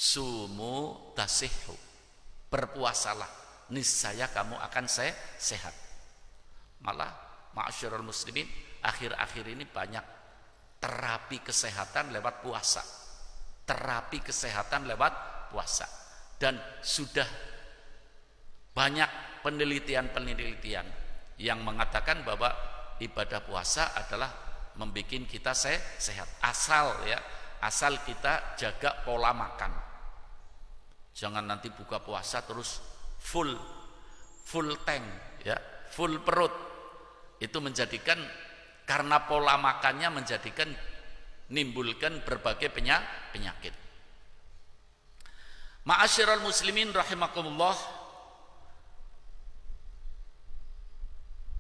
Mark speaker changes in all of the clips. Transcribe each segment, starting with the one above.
Speaker 1: Sumu tasihhu, berpuasalah, niscaya kamu akan sehat. Malah ma'asyiral muslimin, akhir-akhir ini banyak terapi kesehatan lewat puasa. Terapi kesehatan lewat puasa. Dan sudah banyak penelitian-penelitian yang mengatakan bahwa ibadah puasa adalah membuat kita sehat. Asal kita jaga pola makan. Jangan nanti buka puasa terus full tank, ya, full perut. Itu menjadikan, karena pola makannya menjadikan nimbulkan berbagai penyakit. Ma'asyiral muslimin rahimakumullah,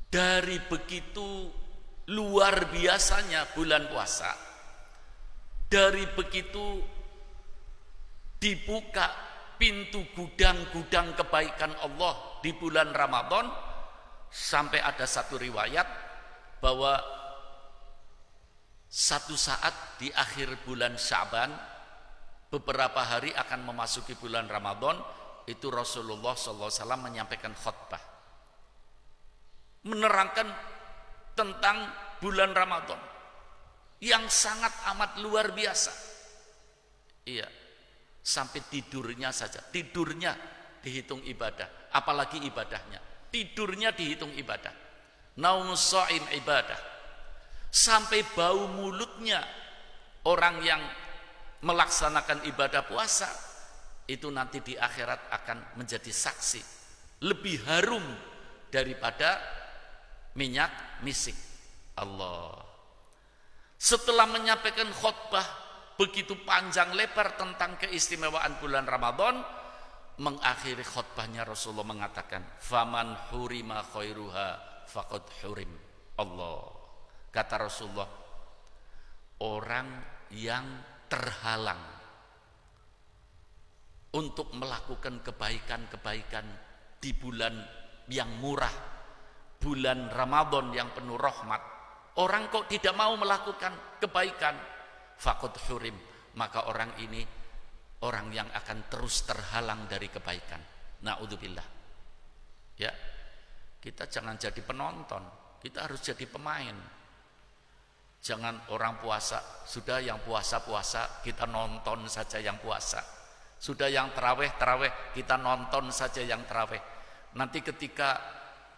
Speaker 1: dari begitu luar biasanya bulan puasa, dari begitu dibuka pintu gudang-gudang kebaikan Allah di bulan Ramadan, sampai ada satu riwayat bahwa satu saat di akhir bulan Sya'ban, beberapa hari akan memasuki bulan Ramadan, itu Rasulullah SAW menyampaikan khutbah menerangkan tentang bulan Ramadan yang sangat amat luar biasa. Iya, sampai tidurnya dihitung ibadah, apalagi ibadahnya. Tidurnya dihitung ibadah. Naumus shaim ibadah. Sampai bau mulutnya orang yang melaksanakan ibadah puasa itu nanti di akhirat akan menjadi saksi, lebih harum daripada minyak misik. Allah. Setelah menyampaikan khutbah begitu panjang lebar tentang keistimewaan bulan Ramadan, mengakhiri khutbahnya Rasulullah mengatakan, faman hurima khairuha faqad hurim. Allah. Kata Rasulullah, orang yang terhalang untuk melakukan kebaikan-kebaikan di bulan yang murah, bulan Ramadan yang penuh rahmat, orang kok tidak mau melakukan kebaikan, faqad hurim, maka orang ini orang yang akan terus terhalang dari kebaikan. Na'udzubillah. Ya, kita jangan jadi penonton, kita harus jadi pemain. Jangan orang puasa, sudah yang puasa-puasa kita nonton saja yang puasa. Sudah yang taraweh kita nonton saja yang taraweh. Nanti ketika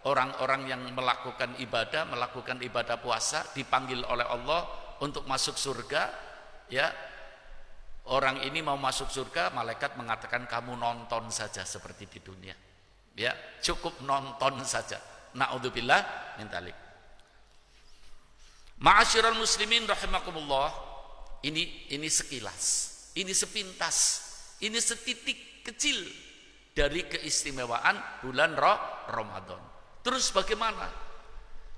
Speaker 1: orang-orang yang melakukan ibadah puasa dipanggil oleh Allah untuk masuk surga, ya, orang ini mau masuk surga, malaikat mengatakan kamu nonton saja seperti di dunia, ya, cukup nonton saja. Na'udzubillah min dzalik. Ma'asyiral muslimin rahimakumullah, ini sekilas, ini sepintas, ini setitik kecil dari keistimewaan bulan Ramadan. Terus bagaimana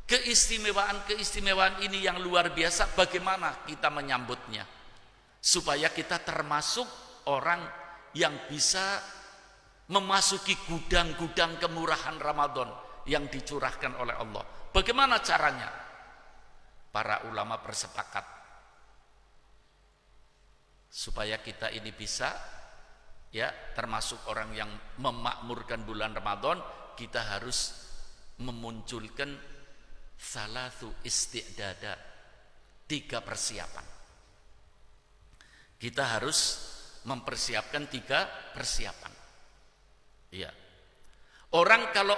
Speaker 1: keistimewaan ini yang luar biasa, bagaimana kita menyambutnya supaya kita termasuk orang yang bisa memasuki gudang-gudang kemurahan Ramadan yang dicurahkan oleh Allah. Bagaimana caranya? Para ulama bersepakat supaya kita ini bisa, ya, termasuk orang yang memakmurkan bulan Ramadan, kita harus memunculkan salatu isti'dada, 3 persiapan. Kita harus mempersiapkan 3 persiapan. Ya. Orang kalau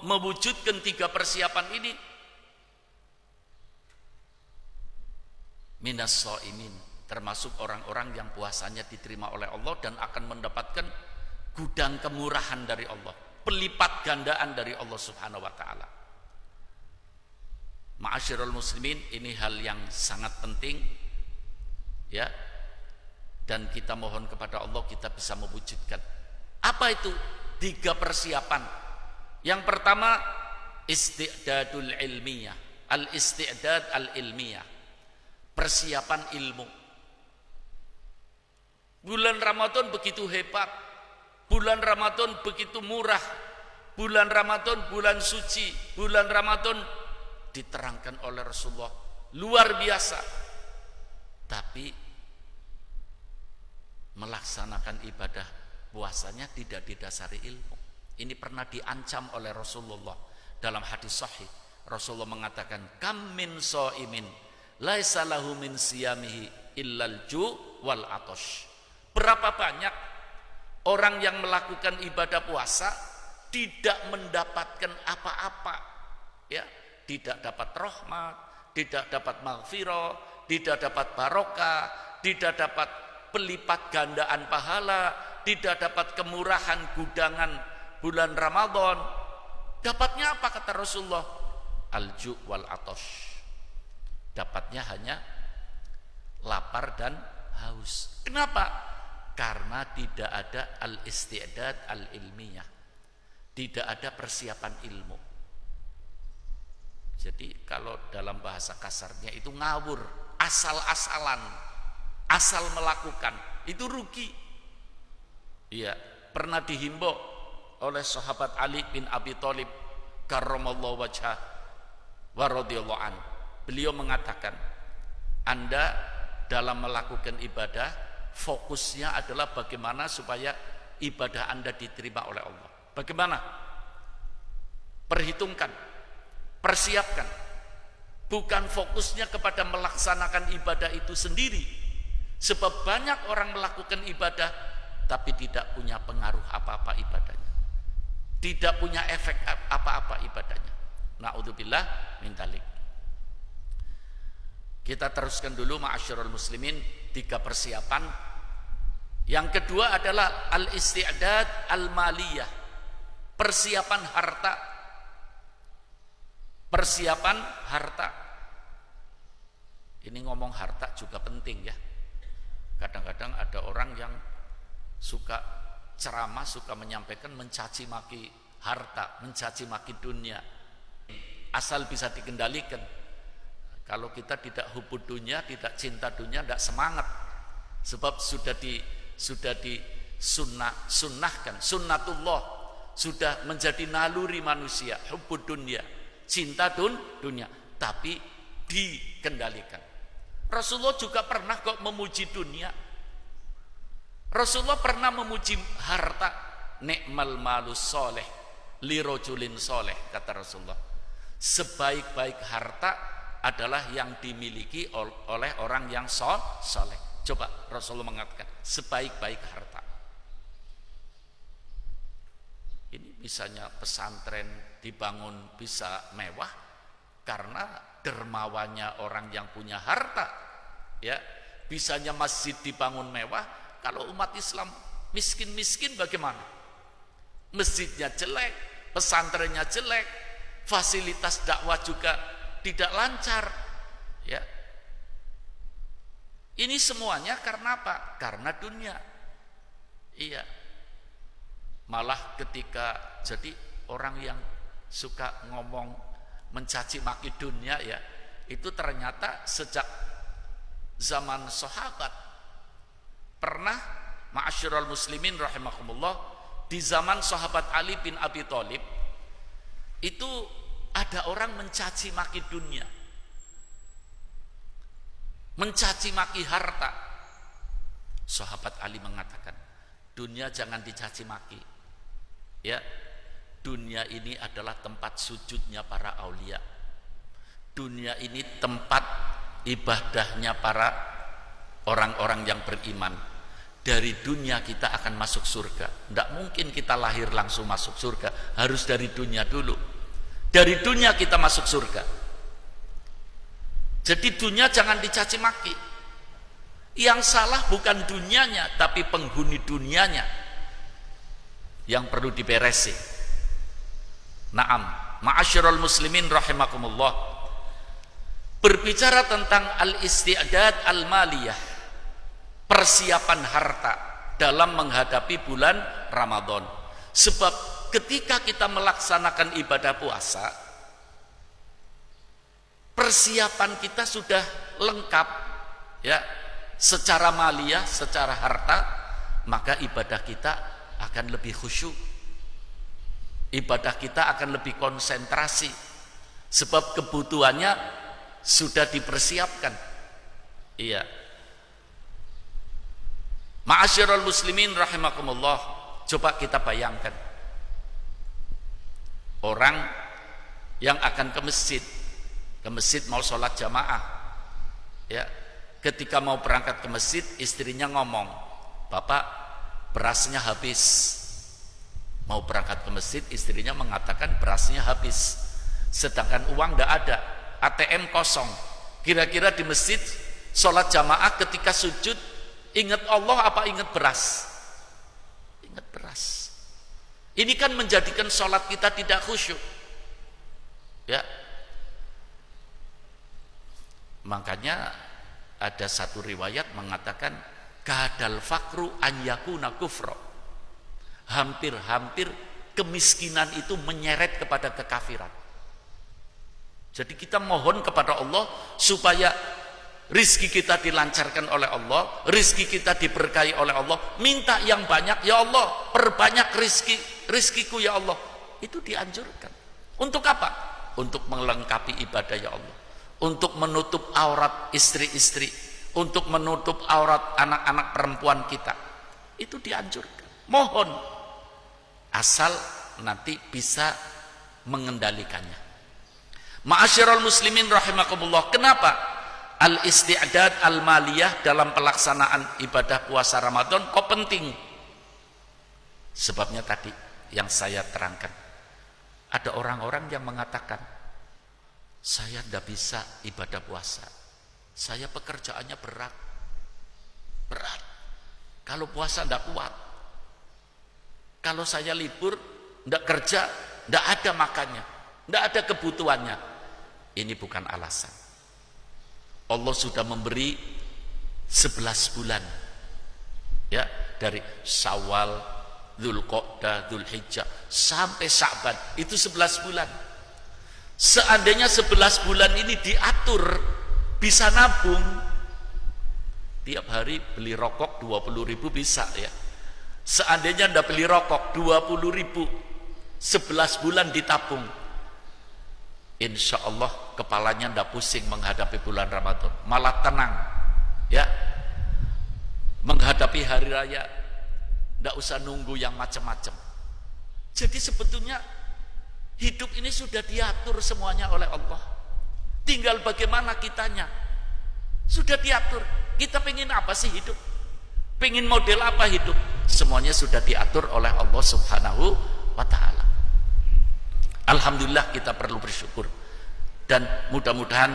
Speaker 1: mewujudkan 3 persiapan ini, minas shaimin, termasuk orang-orang yang puasanya diterima oleh Allah dan akan mendapatkan gudang kemurahan dari Allah, pelipat gandaan dari Allah Subhanahu wa taala. Ma'asyiral muslimin, ini hal yang sangat penting, ya. Dan kita mohon kepada Allah kita bisa mewujudkan. Apa itu 3 persiapan? Yang pertama, isti'dadul ilmiyah, al-isti'dad al-ilmiyah, persiapan ilmu. Bulan Ramadan begitu hebat, bulan Ramadan begitu murah, bulan Ramadan bulan suci, bulan Ramadan diterangkan oleh Rasulullah luar biasa. Tapi melaksanakan ibadah puasanya tidak didasari ilmu. Ini pernah diancam oleh Rasulullah dalam hadis sahih. Rasulullah mengatakan, kam min shaimin laisa lahu min siyamihi illal ju' wal atash. Berapa banyak orang yang melakukan ibadah puasa tidak mendapatkan apa-apa, ya, tidak dapat rahmat, tidak dapat maghfirah, tidak dapat barokah, tidak dapat pelipat gandaan pahala, tidak dapat kemurahan gudangan bulan Ramadan. Dapatnya apa kata Rasulullah? Al-ju' wal atash. Dapatnya hanya lapar dan haus. Kenapa? Karena tidak ada al-isti'dad al-ilmiyah. Tidak ada persiapan ilmu. Jadi kalau dalam bahasa kasarnya itu ngawur, asal-asalan, asal melakukan, itu rugi. Iya, pernah dihimbau oleh sahabat Ali bin Abi Thalib karramallahu wajhah wa radhiyallahu an. Beliau mengatakan, Anda dalam melakukan ibadah fokusnya adalah bagaimana supaya ibadah Anda diterima oleh Allah. Bagaimana? Perhitungkan, persiapkan. Bukan fokusnya kepada melaksanakan ibadah itu sendiri. Sebab banyak orang melakukan ibadah tapi tidak punya pengaruh apa-apa ibadahnya. Tidak punya efek apa-apa ibadahnya. Na'udzubillah min dzalik. Kita teruskan dulu ma'asyiral muslimin 3 persiapan. Yang kedua adalah al-isti'dad al-maliyah. Persiapan harta. Persiapan harta. Ini ngomong harta juga penting ya. Kadang-kadang ada orang yang suka ceramah, suka menyampaikan mencaci maki harta, mencaci maki dunia. Asal bisa dikendalikan. Kalau kita tidak hubud dunia, tidak cinta dunia, tidak semangat. Sebab sunnahkan, sunnatullah, sudah menjadi naluri manusia, hubud dunia, cinta dunia, tapi dikendalikan. Rasulullah juga pernah kok memuji dunia. Rasulullah pernah memuji harta. Ni'mal malus soleh li rajulin soleh, kata Rasulullah. Sebaik-baik harta adalah yang dimiliki oleh orang yang soleh. Coba Rasulullah mengatakan sebaik-baik harta. Ini misalnya pesantren dibangun bisa mewah karena dermawannya orang yang punya harta. Ya, bisanya masjid dibangun mewah. Kalau umat Islam miskin-miskin bagaimana? Masjidnya jelek, pesantrennya jelek, fasilitas dakwah juga tidak lancar. Ya. Ini semuanya karena apa? Karena dunia. Iya. Malah ketika jadi orang yang suka ngomong mencaci maki dunia ya, itu ternyata sejak zaman sahabat. Pernah ma'asyiral muslimin rahimakumullah, di zaman sahabat Ali bin Abi Thalib itu ada orang mencaci maki dunia, mencaci maki harta. Sahabat Ali mengatakan, dunia jangan dicaci maki. Ya, dunia ini adalah tempat sujudnya para aulia. Dunia ini tempat ibadahnya para orang-orang yang beriman. Dari dunia kita akan masuk surga. Tidak mungkin kita lahir langsung masuk surga, harus dari dunia dulu. Dari dunia kita masuk surga. Jadi dunia jangan dicaci maki. Yang salah bukan dunianya, tapi penghuni dunianya yang perlu diberesi. Naam, ma'asyiral muslimin rahimakumullah. Berbicara tentang al-isti'dad al-maliyah, persiapan harta dalam menghadapi bulan Ramadan. Sebab ketika kita melaksanakan ibadah puasa, persiapan kita sudah lengkap ya, secara maliyah, secara harta, maka ibadah kita akan lebih khusyuk. Ibadah kita akan lebih konsentrasi. Sebab kebutuhannya sudah dipersiapkan. Iya. Ma'asyiral muslimin rahimakumullah, coba kita bayangkan orang yang akan ke masjid mau sholat jamaah, ya, ketika mau berangkat ke masjid istrinya ngomong, "Bapak, berasnya habis." Mau berangkat ke masjid istrinya mengatakan berasnya habis, sedangkan uang tidak ada, ATM kosong. Kira-kira di masjid sholat jamaah ketika sujud ingat Allah apa ingat beras? Ingat beras. Ini kan menjadikan sholat kita tidak khusyuk, ya. Makanya ada satu riwayat mengatakan kadal fakru an yakuna kufra. Hampir-hampir kemiskinan itu menyeret kepada kekafiran. Jadi kita mohon kepada Allah supaya rizki kita dilancarkan oleh Allah, rizki kita diberkahi oleh Allah. Minta yang banyak, ya Allah, perbanyak rizkiku ya Allah. Itu dianjurkan. Untuk apa? Untuk melengkapi ibadah ya Allah, untuk menutup aurat istri-istri, untuk menutup aurat anak-anak perempuan kita. Itu dianjurkan. Mohon, asal nanti bisa mengendalikannya. Ma'asyiral muslimin rahimakumullah, kenapa al-isti'dad al-maliyah dalam pelaksanaan ibadah puasa Ramadan kok penting? Sebabnya tadi yang saya terangkan. Ada orang-orang yang mengatakan, saya tidak bisa ibadah puasa, saya pekerjaannya berat. Kalau puasa tidak kuat, kalau saya libur tidak kerja, tidak ada makannya, tidak ada kebutuhannya. Ini bukan alasan. Allah sudah memberi 11 bulan, ya, dari Syawal, Dzulqa'dah, Dzulhijjah sampai Sya'ban, itu 11 bulan. Seandainya 11 bulan ini diatur, bisa nabung, tiap hari beli rokok 20.000 bisa, ya. Seandainya anda beli rokok 20.000, 11 bulan ditabung, insya Allah kepalanya ndak pusing menghadapi bulan Ramadan, malah tenang, ya, menghadapi hari raya ndak usah nunggu yang macam-macam. Jadi sebetulnya hidup ini sudah diatur semuanya oleh Allah, tinggal bagaimana kitanya. Sudah diatur. Kita pengen apa sih hidup, pengen model apa hidup, semuanya sudah diatur oleh Allah subhanahu wa ta'ala. Alhamdulillah, kita perlu bersyukur, dan mudah-mudahan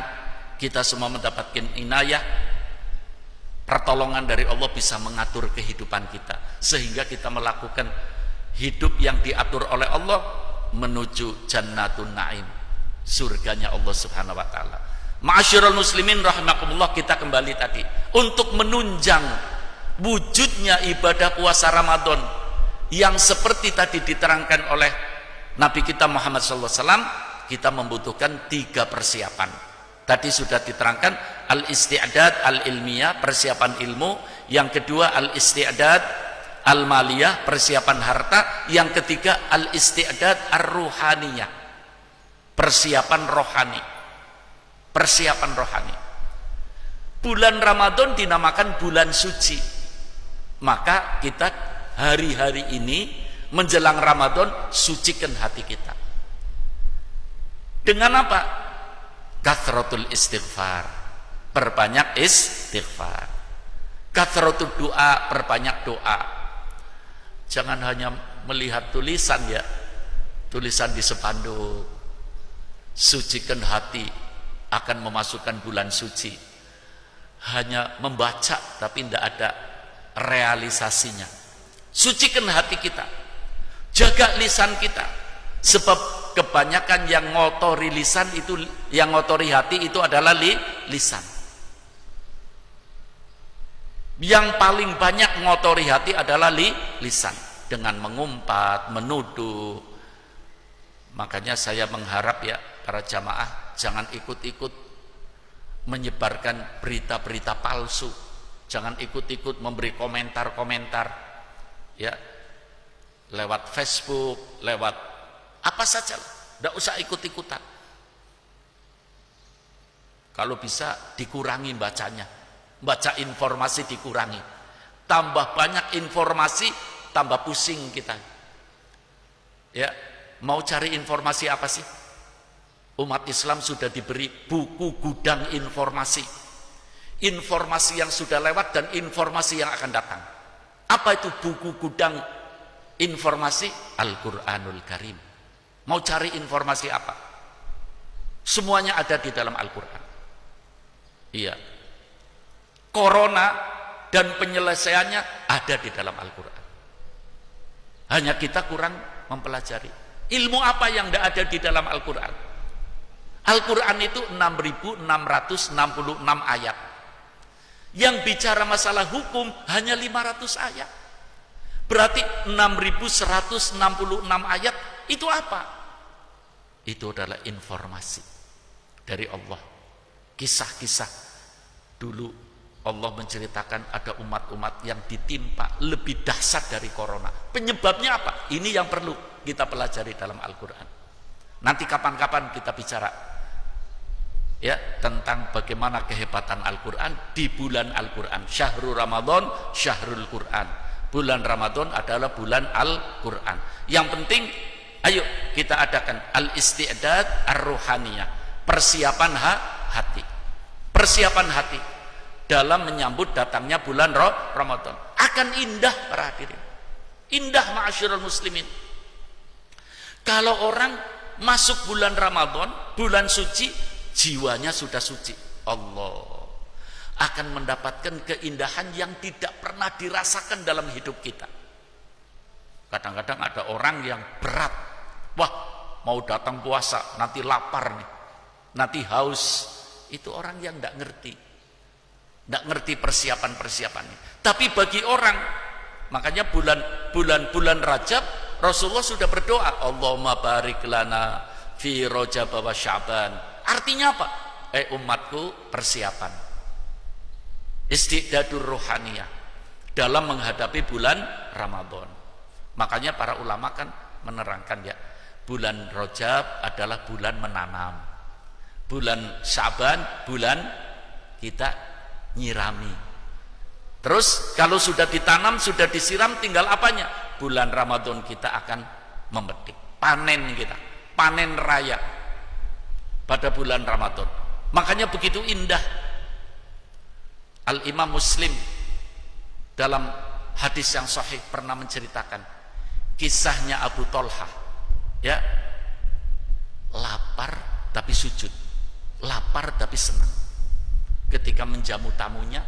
Speaker 1: kita semua mendapatkan inayah, pertolongan dari Allah bisa mengatur kehidupan kita, sehingga kita melakukan hidup yang diatur oleh Allah menuju jannatun na'im, surganya Allah subhanahu wa ta'ala. Ma'asyiral muslimin rahimakumullah, kita kembali tadi untuk menunjang wujudnya ibadah puasa Ramadan yang seperti tadi diterangkan oleh Nabi kita Muhammad SAW, kita membutuhkan 3 persiapan. Tadi sudah diterangkan al-isti'dad al-ilmiyah, persiapan ilmu. Yang kedua al-isti'dad al-maliyah, persiapan harta. Yang ketiga al-isti'dad ar-ruhaniyah, persiapan rohani. Persiapan rohani. Bulan Ramadan dinamakan bulan suci. Maka kita hari-hari ini menjelang Ramadan sucikan hati kita. Dengan apa? Kathratul istighfar, perbanyak istighfar. Kathratul doa, perbanyak doa. Jangan hanya melihat tulisan, ya, tulisan di spanduk, sucikan hati akan memasukkan bulan suci. Hanya membaca tapi tidak ada realisasinya. Sucikan hati kita, jaga lisan kita, sebab kebanyakan yang ngotori lisan itu, yang ngotori hati itu adalah lisan. Yang paling banyak ngotori hati adalah lisan, dengan mengumpat, menuduh. Makanya saya mengharap, ya, para jamaah jangan ikut-ikut menyebarkan berita-berita palsu, jangan ikut-ikut memberi komentar-komentar, ya, lewat Facebook, lewat apa saja, tidak usah ikut-ikutan. Kalau bisa dikurangi bacanya, baca informasi dikurangi. Tambah banyak informasi, tambah pusing kita. Ya, mau cari informasi apa sih? Umat Islam sudah diberi buku gudang informasi. Informasi yang sudah lewat dan informasi yang akan datang. Apa itu buku gudang informasi? Al-Quranul Karim. Mau cari informasi apa? Semuanya ada di dalam Al-Quran. Iya. Corona dan penyelesaiannya ada di dalam Al-Quran. Hanya kita kurang mempelajari. Ilmu apa yang tidak ada di dalam Al-Quran? Al-Quran itu 6.666 ayat. Yang bicara masalah hukum hanya 500 ayat. Berarti 6.166 ayat itu apa? Itu adalah informasi dari Allah. Kisah-kisah dulu Allah menceritakan ada umat-umat yang ditimpa lebih dahsyat dari corona. Penyebabnya apa? Ini yang perlu kita pelajari dalam Al-Quran. Nanti kapan-kapan kita bicara ya tentang bagaimana kehebatan Al-Quran di bulan Al-Quran. Syahrul Ramadan, Syahrul Quran. Bulan Ramadan adalah bulan Al-Quran. Yang penting, ayo kita adakan al-isti'dad ar-ruhaniyah. Persiapan hati. Persiapan hati dalam menyambut datangnya bulan Ramadan. Akan indah para hadirin. Indah ma'asyiral muslimin. Kalau orang masuk bulan Ramadan, bulan suci, jiwanya sudah suci. Allah akan mendapatkan keindahan yang tidak pernah dirasakan dalam hidup kita. Kadang-kadang ada orang yang berat. Wah, mau datang puasa, nanti lapar nih. Nanti haus. Itu orang yang tidak ngerti. Tidak ngerti persiapan-persiapannya. Tapi bagi orang, makanya bulan Rajab Rasulullah sudah berdoa, Allahumma barik lana fi Rajab wa Sya'ban. Artinya apa? Umatku, persiapan. Istiqdadur ruhaniyah dalam menghadapi bulan Ramadan. Makanya para ulama kan menerangkan ya, bulan Rajab adalah bulan menanam. Bulan Sya'ban, bulan kita nyirami. Terus kalau sudah ditanam, sudah disiram, tinggal apanya? Bulan Ramadan kita akan memetik, panen kita, panen raya pada bulan Ramadan. Makanya begitu indah. Al-Imam Muslim dalam hadis yang sahih pernah menceritakan kisahnya Abu Thalhah, ya, lapar tapi sujud, lapar tapi senang ketika menjamu tamunya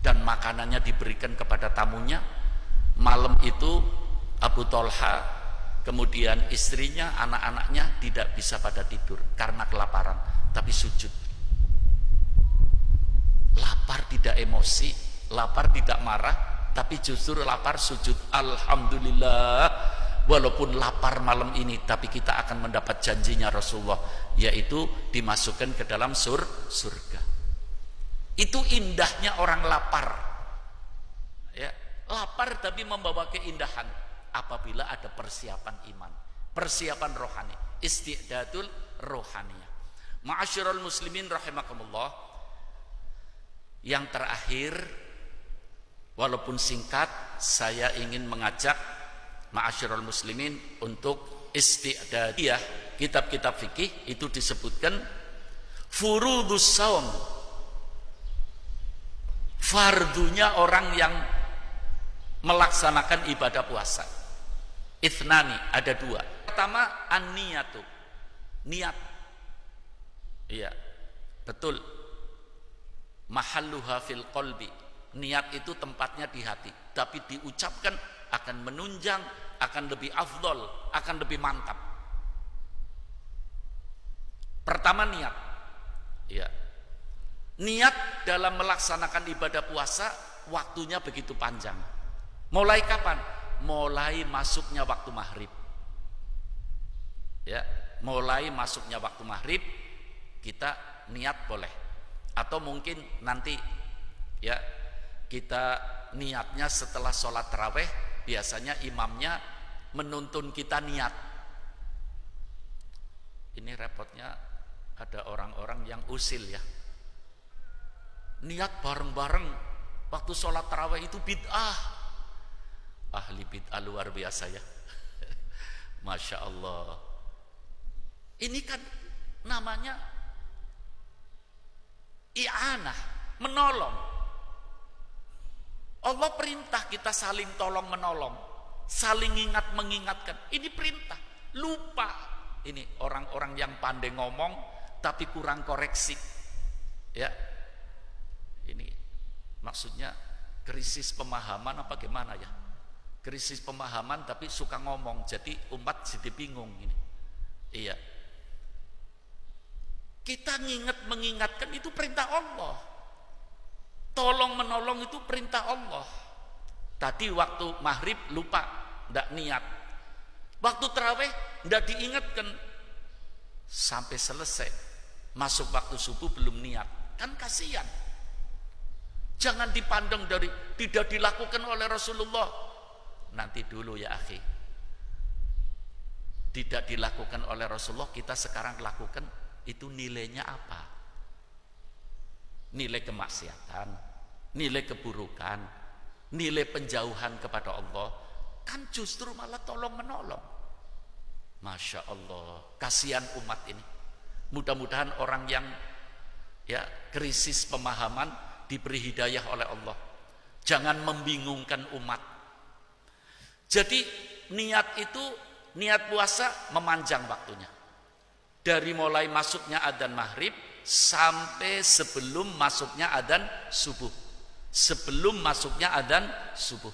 Speaker 1: dan makanannya diberikan kepada tamunya. Malam itu Abu Thalhah, kemudian istrinya, anak-anaknya tidak bisa pada tidur karena kelaparan, tapi sujud. Lapar tidak emosi, lapar tidak marah, tapi justru lapar sujud. Alhamdulillah, walaupun lapar malam ini, tapi kita akan mendapat janjinya Rasulullah, yaitu dimasukkan ke dalam surga. Itu indahnya orang lapar, ya, lapar tapi membawa keindahan apabila ada persiapan iman, persiapan rohani, istiqdadul rohaniyah. Ma'asyiral muslimin rahimakumullah. Yang terakhir, walaupun singkat, saya ingin mengajak ma'asyiral muslimin untuk istiqdadiyah. Kitab-kitab fikih itu disebutkan furudus saum, fardunya orang yang melaksanakan ibadah puasa. Ithnani, ada dua. Pertama, an-niyatu, niat. Iya, betul. Mahalluha fil qalbi. Niat itu tempatnya di hati, tapi diucapkan akan menunjang, akan lebih afdol, akan lebih mantap. Pertama niat. Iya. Niat dalam melaksanakan ibadah puasa waktunya begitu panjang. Mulai kapan? Mulai masuknya waktu maghrib. Ya, mulai masuknya waktu maghrib kita niat boleh. Atau mungkin nanti ya kita niatnya setelah sholat taraweh, biasanya imamnya menuntun kita niat. Ini repotnya ada orang-orang yang usil ya, niat bareng-bareng waktu sholat tarawih itu bid'ah. Ahli bid'ah luar biasa ya. Masya Allah. Ini kan namanya i'anah, menolong. Allah perintah kita saling tolong menolong, saling ingat mengingatkan. Ini perintah. Lupa. Ini orang-orang yang pandai ngomong tapi kurang koreksi. Ya. Ini maksudnya krisis pemahaman apa gimana ya? Krisis pemahaman tapi suka ngomong, jadi umat jadi bingung ini. Iya. Kita mengingatkan itu perintah Allah. Tolong menolong itu perintah Allah. Tadi waktu maghrib lupa, tidak niat. Waktu tarawih tidak diingatkan sampai selesai. Masuk waktu subuh belum niat, kan kasihan. Jangan dipandang dari tidak dilakukan oleh Rasulullah. Nanti dulu ya akhi. Tidak dilakukan oleh Rasulullah, kita sekarang lakukan, itu nilainya apa? Nilai kemaksiatan, nilai keburukan, nilai penjauhan kepada Allah, kan justru malah tolong menolong. Masya Allah, kasihan umat ini. Mudah-mudahan orang yang ya krisis pemahaman diberi hidayah oleh Allah. Jangan membingungkan umat. Jadi niat itu, niat puasa memanjang waktunya. Dari mulai masuknya adzan maghrib sampai sebelum masuknya adzan subuh. Sebelum masuknya adzan subuh.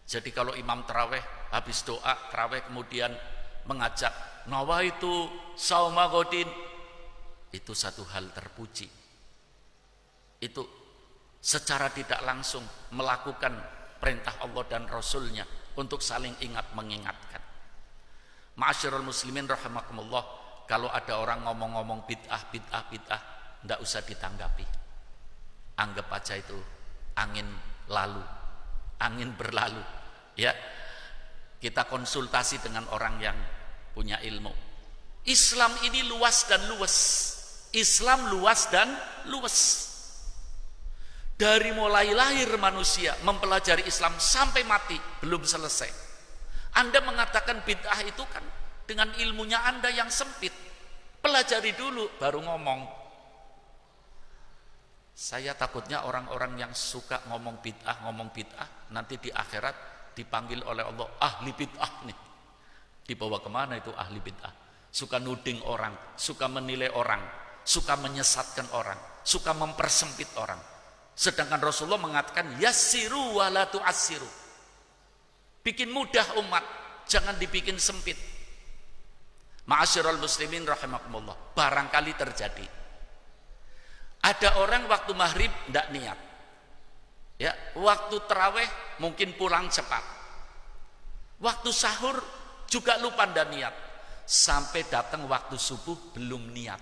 Speaker 1: Jadi kalau imam tarawih habis doa tarawih kemudian mengajak nawaitu sauma godin, itu satu hal terpuji. Itu secara tidak langsung melakukan perintah Allah dan Rasulnya untuk saling ingat mengingatkan. Ma'asyiral muslimin rahimakumullah, kalau ada orang ngomong-ngomong bid'ah, tidak usah ditanggapi. Anggap aja itu angin lalu, angin berlalu. Ya, kita konsultasi dengan orang yang punya ilmu. Islam ini luas dan luas. Islam luas dan luas. Dari mulai lahir manusia mempelajari Islam sampai mati belum selesai. Anda mengatakan bid'ah itu kan dengan ilmunya Anda yang sempit. Pelajari dulu baru ngomong. Saya takutnya orang-orang yang suka ngomong bid'ah nanti di akhirat dipanggil oleh Allah ahli bid'ah nih. Dibawa kemana itu ahli bid'ah? Suka nuding orang, suka menilai orang, suka menyesatkan orang, suka mempersempit orang. Sedangkan Rasulullah mengatakan yassiru wa la tu'assiru. Bikin mudah umat, jangan dibikin sempit. Ma'asyiral muslimin rahimakumullah, barangkali terjadi. Ada orang waktu maghrib tidak niat. Ya, waktu tarawih mungkin pulang cepat. Waktu sahur juga lupa dan niat. Sampai datang waktu subuh belum niat.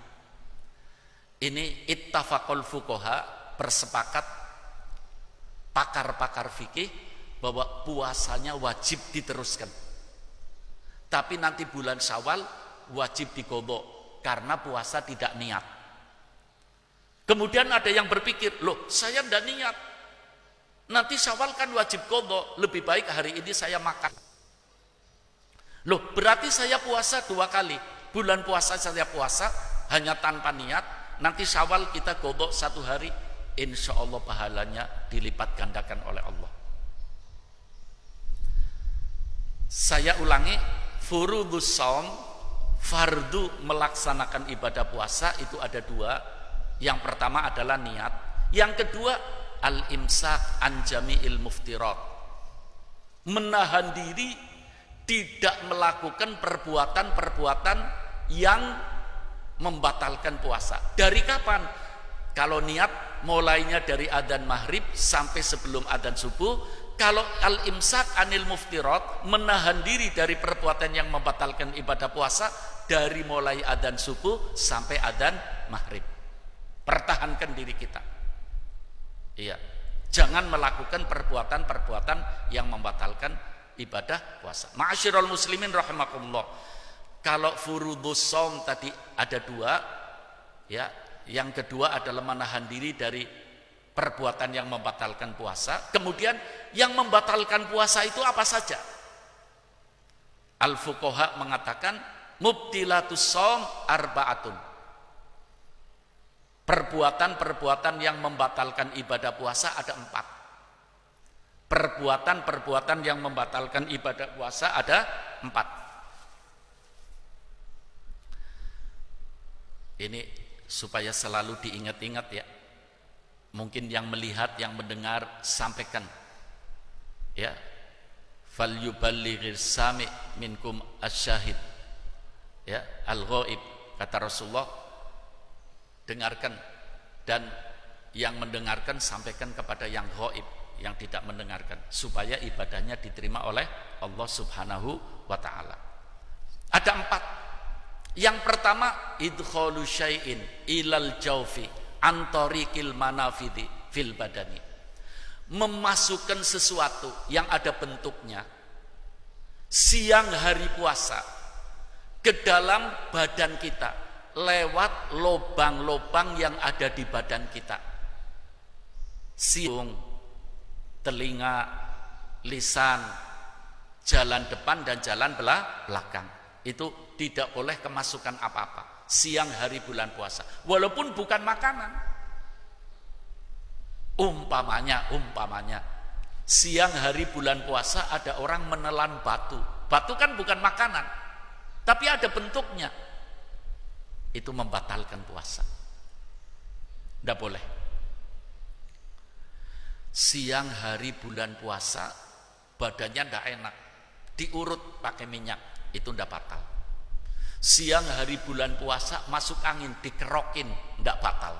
Speaker 1: Ini ittafaqul fuqaha, bersepakat pakar-pakar fikih bahwa puasanya wajib diteruskan. Tapi nanti bulan Syawal wajib diqodho karena puasa tidak niat. Kemudian ada yang berpikir, loh saya tidak niat. Nanti Syawal kan wajib qodho, lebih baik hari ini saya makan. Loh berarti saya puasa 2 kali. Bulan puasa saya puasa hanya tanpa niat, nanti Syawal kita qodho 1 hari. Insya Allah pahalanya dilipat gandakan oleh Allah. Saya ulangi, furudus shaum, fardu melaksanakan ibadah puasa itu ada 2. Yang pertama adalah niat. Yang kedua al-imsak an jami'il muftirat. Menahan diri tidak melakukan perbuatan-perbuatan yang membatalkan puasa. Dari kapan? Kalau niat mulainya dari adzan maghrib sampai sebelum adzan subuh. Kalau al-imsak anil muftirat, menahan diri dari perbuatan yang membatalkan ibadah puasa dari mulai adzan subuh sampai adzan maghrib. Pertahankan diri kita. Iya, jangan melakukan perbuatan-perbuatan yang membatalkan ibadah puasa. Ma'asyiral muslimin rahimakumullah. Kalau furudus shaum tadi ada 2, ya. Yang kedua adalah menahan diri dari perbuatan yang membatalkan puasa. Kemudian yang membatalkan puasa itu apa saja? Al-fuqaha mengatakan mubtilatus shaum arba'atun. Perbuatan-perbuatan yang membatalkan ibadah puasa ada 4. Perbuatan-perbuatan yang membatalkan ibadah puasa ada 4. Ini supaya selalu diingat-ingat ya. Mungkin yang melihat, yang mendengar, sampaikan ya. Falyuballighis sami' minkum asyahid ya, al-ghaib, kata Rasulullah. Dengarkan, dan yang mendengarkan sampaikan kepada yang ghaib, yang tidak mendengarkan, supaya ibadahnya diterima oleh Allah Subhanahu wa ta'ala. Ada 4. Yang pertama, idkhalu syai'in ilal jawfi antorikil manafidi fil badani. Memasukkan sesuatu yang ada bentuknya siang hari puasa ke dalam badan kita lewat lobang-lobang yang ada di badan kita. Siung, telinga, lisan, jalan depan dan jalan belakang. Itu tidak boleh kemasukan apa-apa siang hari bulan puasa, walaupun bukan makanan. Umpamanya siang hari bulan puasa ada orang menelan batu. Batu kan bukan makanan, tapi ada bentuknya. Itu membatalkan puasa. Tidak boleh. Siang hari bulan puasa badannya tidak enak, diurut pakai minyak, itu tidak batal. Siang hari bulan puasa masuk angin, dikerokin, tidak batal.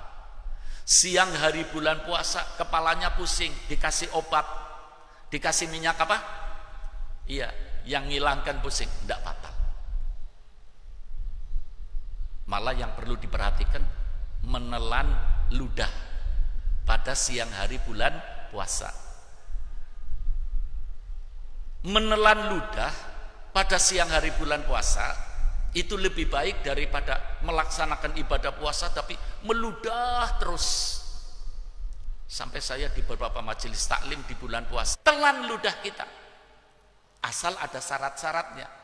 Speaker 1: Siang hari bulan puasa kepalanya pusing, dikasih obat, dikasih minyak apa? Iya, yang ngilangkan pusing, tidak batal. Malah yang perlu diperhatikan, menelan ludah pada siang hari bulan puasa. Menelan ludah pada siang hari bulan puasa itu lebih baik daripada melaksanakan ibadah puasa tapi meludah terus. Sampai saya di beberapa majelis taklim di bulan puasa, telan ludah kita, asal ada syarat-syaratnya.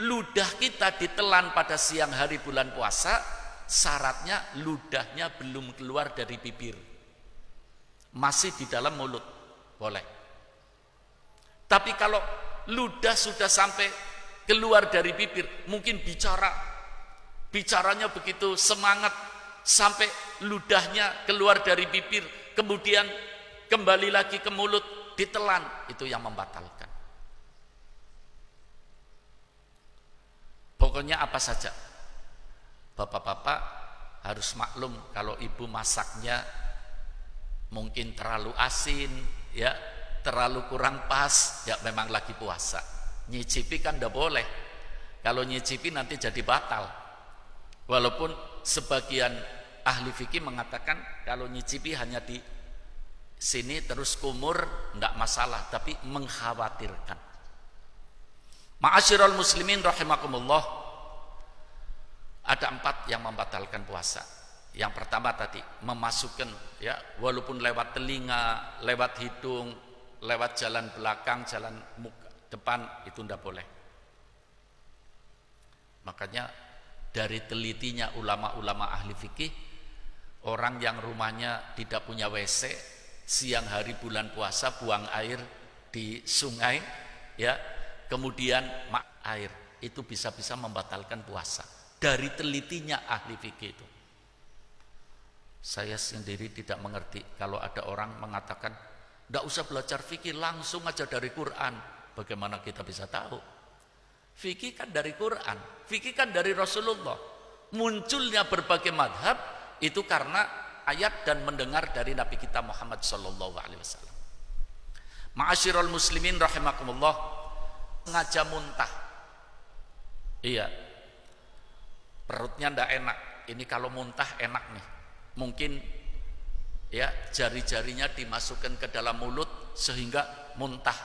Speaker 1: Ludah kita ditelan pada siang hari bulan puasa, syaratnya ludahnya belum keluar dari bibir, masih di dalam mulut, boleh. Tapi kalau ludah sudah sampai keluar dari bibir, mungkin bicaranya begitu semangat sampai ludahnya keluar dari bibir, kemudian kembali lagi ke mulut, ditelan, itu yang membatalkan. Pokoknya apa saja, bapak-bapak harus maklum kalau ibu masaknya mungkin terlalu asin ya, terlalu kurang pas, ya memang lagi puasa. Nyicipi kan tidak boleh. Kalau nyicipi nanti jadi batal. Walaupun sebagian ahli fikih mengatakan kalau nyicipi hanya di sini terus kumur tidak masalah, tapi mengkhawatirkan. Ma'asyiral muslimin rahimakumullah, ada 4 yang membatalkan puasa. Yang pertama tadi memasukkan ya, walaupun lewat telinga, lewat hidung, lewat jalan belakang, jalan muka depan, itu tidak boleh. Makanya dari telitinya ulama-ulama ahli fikih, orang yang rumahnya tidak punya WC, siang hari bulan puasa buang air di sungai ya, kemudian air, itu bisa-bisa membatalkan puasa. Dari telitinya ahli fikih itu. Saya sendiri tidak mengerti kalau ada orang mengatakan tidak usah belajar fikih, langsung aja dari Quran. Bagaimana kita bisa tahu? Fikih kan dari Quran, fikih kan dari Rasulullah. Munculnya berbagai madhab itu karena ayat dan mendengar dari Nabi kita Muhammad SAW. Ma'asyiral muslimin rahimakumullah, sengaja muntah. Iya, perutnya ndak enak. Ini kalau muntah enak nih, mungkin ya jari-jarinya dimasukkan ke dalam mulut sehingga muntah,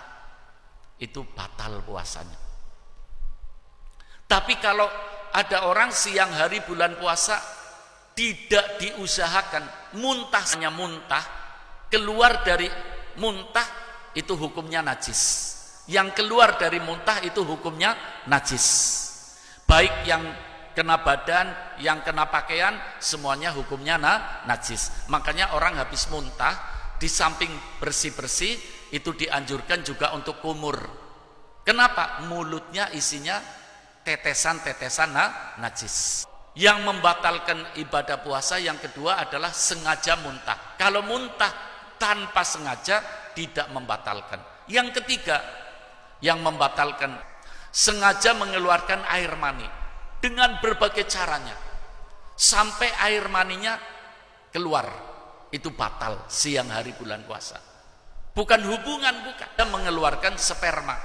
Speaker 1: itu batal puasanya. Tapi kalau ada orang siang hari bulan puasa tidak diusahakan, muntahnya muntah, keluar dari muntah itu hukumnya najis. Yang keluar dari muntah itu hukumnya najis. Baik yang kena badan, yang kena pakaian, semuanya hukumnya najis. Makanya orang habis muntah, di samping bersih-bersih, itu dianjurkan juga untuk kumur. Kenapa? Mulutnya isinya tetesan-tetesan najis. Yang membatalkan ibadah puasa yang kedua adalah sengaja muntah. Kalau muntah tanpa sengaja tidak membatalkan. Yang ketiga yang membatalkan, sengaja mengeluarkan air mani dengan berbagai caranya sampai air maninya keluar, itu batal siang hari bulan puasa. Bukan hubungan, bukan. Dia mengeluarkan sperma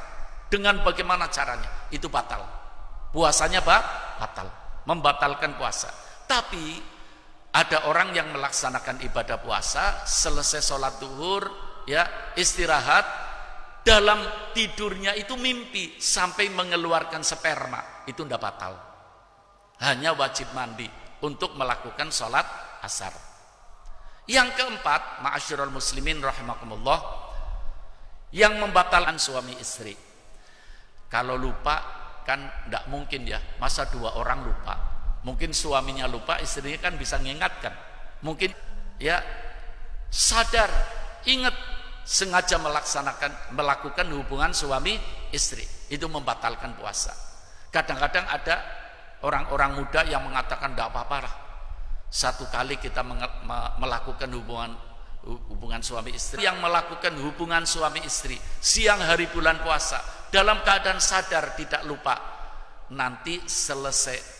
Speaker 1: dengan bagaimana caranya, itu batal. Puasanya batal, membatalkan puasa. Tapi ada orang yang melaksanakan ibadah puasa, selesai sholat duhur, ya istirahat, dalam tidurnya itu mimpi sampai mengeluarkan sperma, itu tidak batal. Hanya wajib mandi untuk melakukan sholat asar. Yang keempat, ma'asyiral muslimin rahimakumullah, yang membatalkan suami istri. Kalau lupa kan tidak mungkin ya, masa dua orang lupa. Mungkin suaminya lupa, istrinya kan bisa mengingatkan. Mungkin ya sadar, ingat, sengaja melakukan hubungan suami istri, itu membatalkan puasa. Kadang-kadang ada orang-orang muda yang mengatakan tidak apa-apa lah, satu kali kita melakukan hubungan suami istri. Yang melakukan hubungan suami istri siang hari bulan puasa dalam keadaan sadar tidak lupa, nanti selesai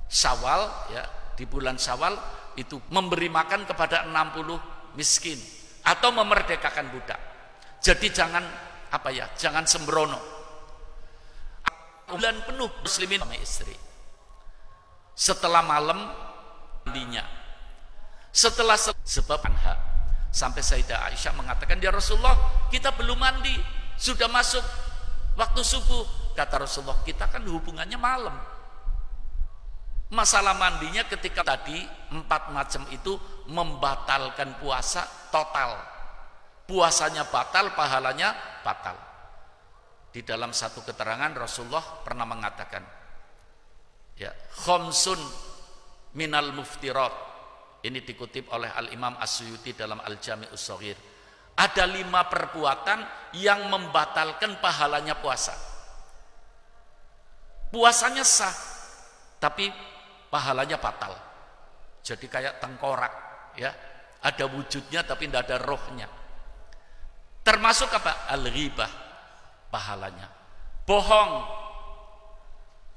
Speaker 1: Syawal, ya di bulan Syawal itu memberi makan kepada 60 miskin atau memerdekakan budak. Jadi jangan jangan sembrono. Bulan penuh muslimin sama istri. Setelah malam mandinya, setelah sebab anha, sampai Sayyidah Aisyah mengatakan, ya Rasulullah, kita belum mandi, sudah masuk waktu subuh. Kata Rasulullah, kita kan hubungannya malam. Masalah mandinya ketika tadi 4 macam itu membatalkan puasa total. Puasanya batal, pahalanya batal. Di dalam satu keterangan Rasulullah pernah mengatakan, ya, khamsun minal muftirat. Ini dikutip oleh Al-Imam As-Suyuti dalam Al-Jami'us Shaghir. Ada 5 perbuatan yang membatalkan pahalanya puasa. Puasanya sah, tapi pahalanya batal. Jadi kayak tengkorak, ya, ada wujudnya tapi tidak ada rohnya. Termasuk apa? Al-ghibah, pahalanya. Bohong,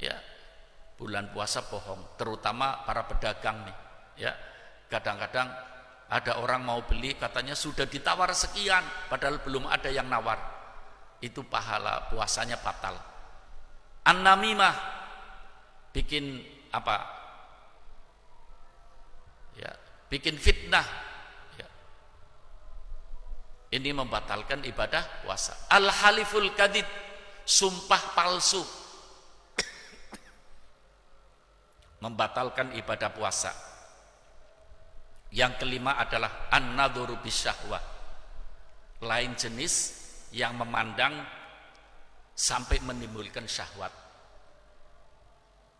Speaker 1: ya, bulan puasa bohong, terutama para pedagang nih, ya. Kadang-kadang ada orang mau beli, katanya sudah ditawar sekian, padahal belum ada yang nawar. Itu pahala puasanya batal. An-namimah, bikin apa? Ya, bikin fitnah, ya. Ini membatalkan ibadah puasa. Al-haliful kadhib, sumpah palsu, membatalkan ibadah puasa. Yang kelima adalah an-nadhuru bisyahwah, lain jenis yang memandang sampai menimbulkan syahwat,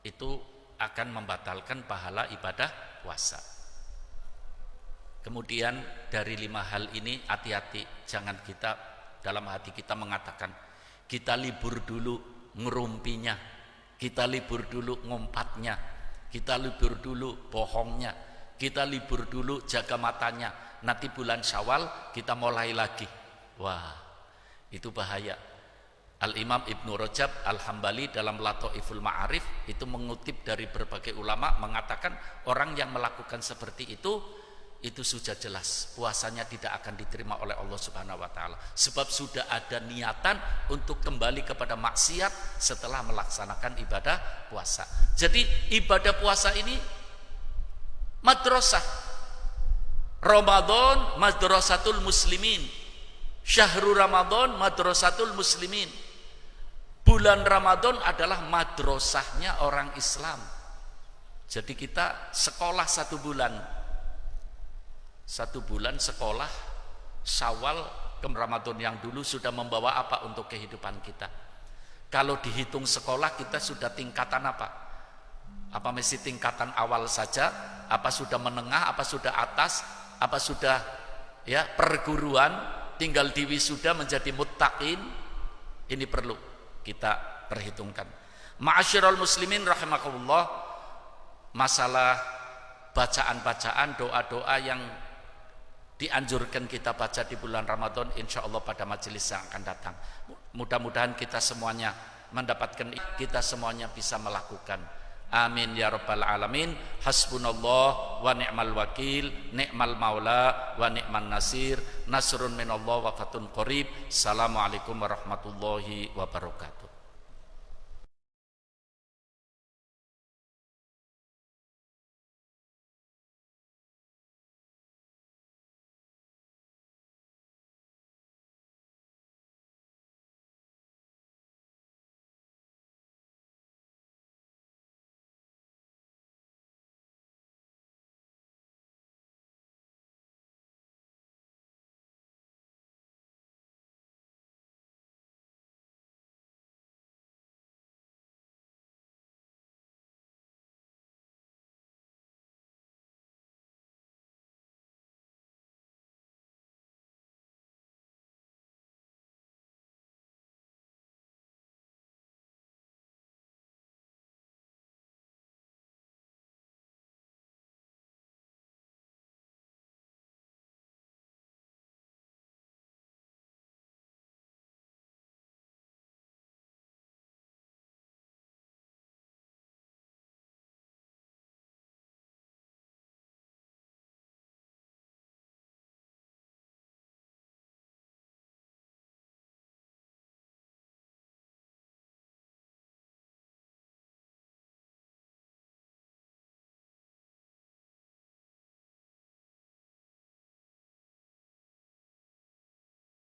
Speaker 1: itu akan membatalkan pahala ibadah puasa. Kemudian dari 5 hal ini hati-hati, jangan kita dalam hati kita mengatakan kita libur dulu ngerumpinya, kita libur dulu ngompatnya, kita libur dulu bohongnya, kita libur dulu jaga matanya, nanti bulan Syawal kita mulai lagi. Wah, itu bahaya. Al-Imam Ibnu Rajab Al-Hambali dalam Lataiful Ma'arif itu mengutip dari berbagai ulama mengatakan orang yang melakukan seperti itu sudah jelas puasanya tidak akan diterima oleh Allah Subhanahu wa taala, sebab sudah ada niatan untuk kembali kepada maksiat setelah melaksanakan ibadah puasa. Jadi ibadah puasa ini madrasah. Ramadan madrasatul muslimin, syahrul Ramadan madrasatul muslimin. Bulan Ramadan adalah madrasahnya orang Islam. Jadi kita sekolah 1 bulan. 1 bulan sekolah Syawal ke Ramadan yang dulu sudah membawa apa untuk kehidupan kita. Kalau dihitung sekolah kita sudah tingkatan apa? Apa masih tingkatan awal saja? Apa sudah menengah? Apa sudah atas? Apa sudah ya perguruan? Tinggal diwisuda menjadi muttaqin? Ini perlu kita perhitungkan. Ma'asyiral muslimin rahimakumullah, masalah bacaan-bacaan, doa-doa yang dianjurkan kita baca di bulan Ramadan, insya Allah pada majelis yang akan datang. Mudah-mudahan kita semuanya mendapatkan, kita semuanya bisa melakukan. Amin ya rabbal alamin. Hasbunallah wa ni'mal wakil, ni'mal maula wa ni'man nasir. Nasrun minallah wa fatun qarib. Assalamualaikum warahmatullahi wabarakatuh.